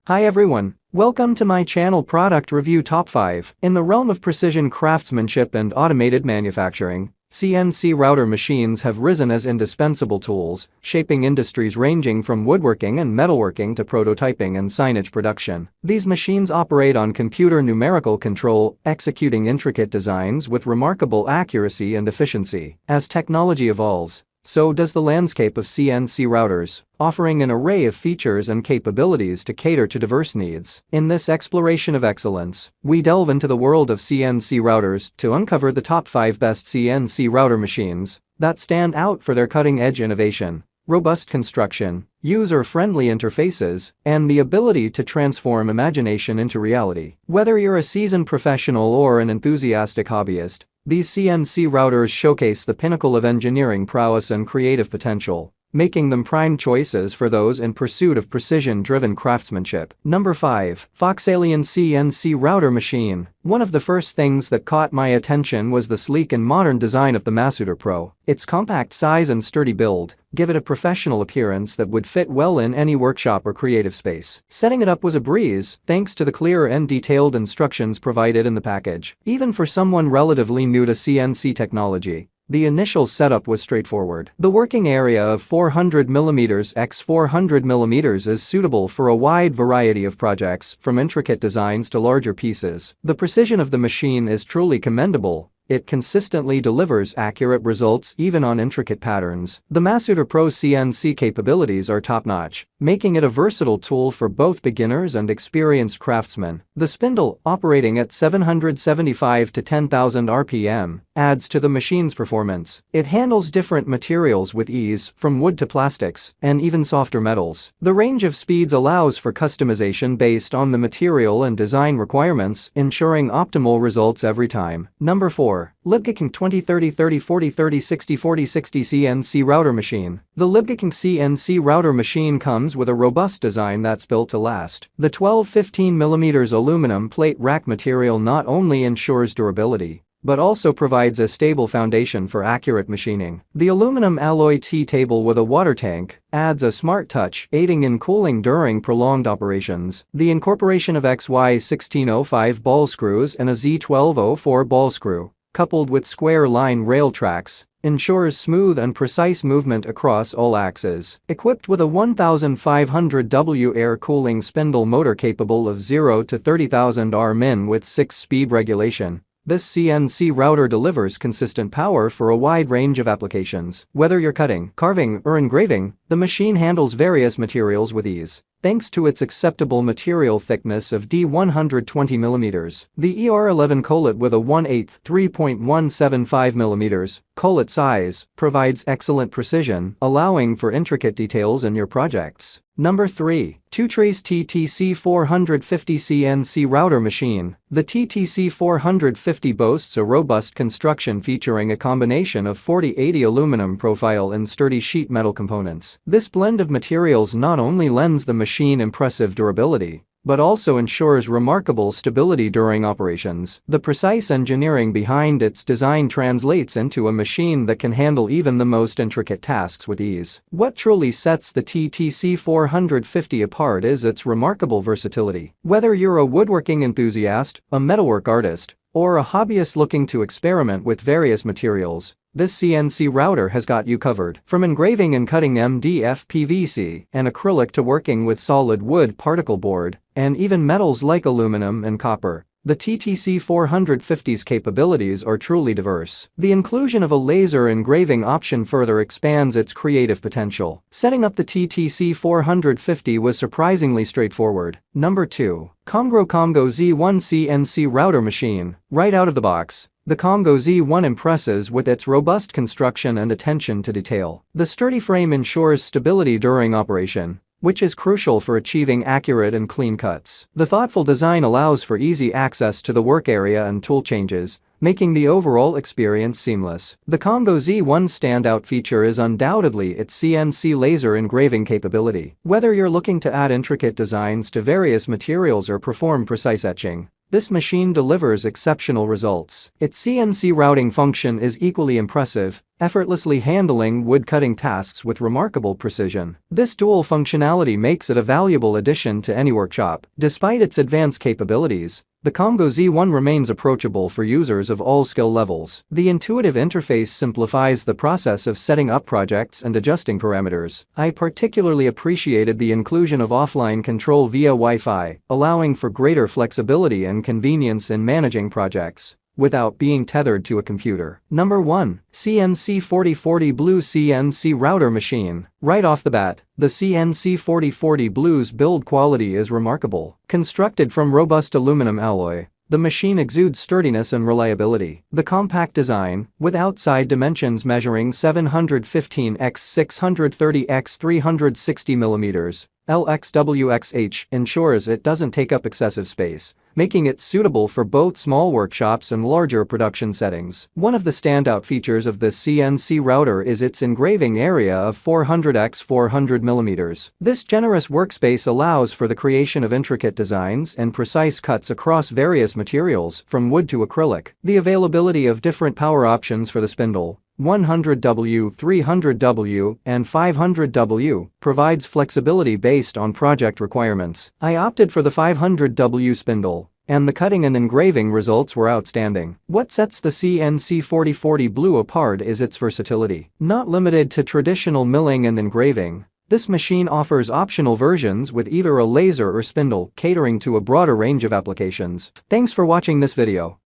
Hi everyone, welcome to my channel Product Review Top 5. In the realm of precision craftsmanship and automated manufacturing, CNC router machines have risen as indispensable tools, shaping industries ranging from woodworking and metalworking to prototyping and signage production. These machines operate on computer numerical control, executing intricate designs with remarkable accuracy and efficiency. As technology evolves, so does the landscape of CNC routers, offering an array of features and capabilities to cater to diverse needs. In this exploration of excellence, we delve into the world of CNC routers to uncover the top 5 best CNC router machines that stand out for their cutting-edge innovation, robust construction, user-friendly interfaces, and the ability to transform imagination into reality. Whether you're a seasoned professional or an enthusiastic hobbyist, these CNC routers showcase the pinnacle of engineering prowess and creative potential, making them prime choices for those in pursuit of precision-driven craftsmanship. Number 5. Foxalian CNC Router Machine. One of the first things that caught my attention was the sleek and modern design of the Masuder Pro. Its compact size and sturdy build give it a professional appearance that would fit well in any workshop or creative space. Setting it up was a breeze, thanks to the clear and detailed instructions provided in the package. Even for someone relatively new to CNC technology, the initial setup was straightforward. The working area of 400mm x 400mm is suitable for a wide variety of projects, from intricate designs to larger pieces. The precision of the machine is truly commendable. It consistently delivers accurate results even on intricate patterns. The Masuder Pro CNC capabilities are top-notch, making it a versatile tool for both beginners and experienced craftsmen. The spindle, operating at 775 to 10,000 RPM, adds to the machine's performance. It handles different materials with ease, from wood to plastics, and even softer metals. The range of speeds allows for customization based on the material and design requirements, ensuring optimal results every time. Number 4. Liebgeking 2030 30 40 30 60 40 60 CNC Router Machine. The Liebgeking CNC router machine comes with a robust design that's built to last. The 12-15mm aluminum plate rack material not only ensures durability, but also provides a stable foundation for accurate machining. The aluminum alloy T-table with a water tank adds a smart touch, aiding in cooling during prolonged operations. The incorporation of XY1605 ball screws and a Z1204 ball screw, coupled with square line rail tracks, ensures smooth and precise movement across all axes. Equipped with a 1500 W air cooling spindle motor capable of 0 to 30,000 Rmin with 6-speed regulation, this CNC router delivers consistent power for a wide range of applications. Whether you're cutting, carving, or engraving, the machine handles various materials with ease, thanks to its acceptable material thickness of D120mm. The ER11 collet with a 1/8 3.175mm collet size provides excellent precision, allowing for intricate details in your projects. Number 3. Tutrace TTC 450 CNC Router Machine. The TTC 450 boasts a robust construction featuring a combination of 40/80 aluminum profile and sturdy sheet metal components. This blend of materials not only lends the machine impressive durability, but also ensures remarkable stability during operations. The precise engineering behind its design translates into a machine that can handle even the most intricate tasks with ease. What truly sets the TTC 450 apart is its remarkable versatility. Whether you're a woodworking enthusiast, a metalwork artist, or a hobbyist looking to experiment with various materials, this CNC router has got you covered. From engraving and cutting MDF PVC and acrylic to working with solid wood particle board, and even metals like aluminum and copper, the TTC 450's capabilities are truly diverse. The inclusion of a laser engraving option further expands its creative potential. Setting up the TTC 450 was surprisingly straightforward. Number 2. Comgro Z1 CNC Router Machine. Right out of the box, the Comgro Z1 impresses with its robust construction and attention to detail. The sturdy frame ensures stability during operation, which is crucial for achieving accurate and clean cuts. The thoughtful design allows for easy access to the work area and tool changes, making the overall experience seamless. The Comgro Z1's standout feature is undoubtedly its CNC laser engraving capability. Whether you're looking to add intricate designs to various materials or perform precise etching, this machine delivers exceptional results. Its CNC routing function is equally impressive, effortlessly handling wood-cutting tasks with remarkable precision. This dual functionality makes it a valuable addition to any workshop. Despite its advanced capabilities, the Combo Z1 remains approachable for users of all skill levels. The intuitive interface simplifies the process of setting up projects and adjusting parameters. I particularly appreciated the inclusion of offline control via Wi-Fi, allowing for greater flexibility and convenience in managing projects without being tethered to a computer. Number 1. CNC 4040 Blue CNC Router Machine. Right off the bat, the CNC 4040 Blue's build quality is remarkable. Constructed from robust aluminum alloy, the machine exudes sturdiness and reliability. The compact design, with outside dimensions measuring 715 x 630 x 360 mm, LXWXH, ensures it doesn't take up excessive space, making it suitable for both small workshops and larger production settings. One of the standout features of this CNC router is its engraving area of 400 x 400 mm. This generous workspace allows for the creation of intricate designs and precise cuts across various materials, from wood to acrylic. The availability of different power options for the spindle, 100W, 300W, and 500W, provides flexibility based on project requirements. I opted for the 500W spindle, and the cutting and engraving results were outstanding. What sets the CNC 4040 Blue apart is its versatility. Not limited to traditional milling and engraving, this machine offers optional versions with either a laser or spindle, catering to a broader range of applications. Thanks for watching this video.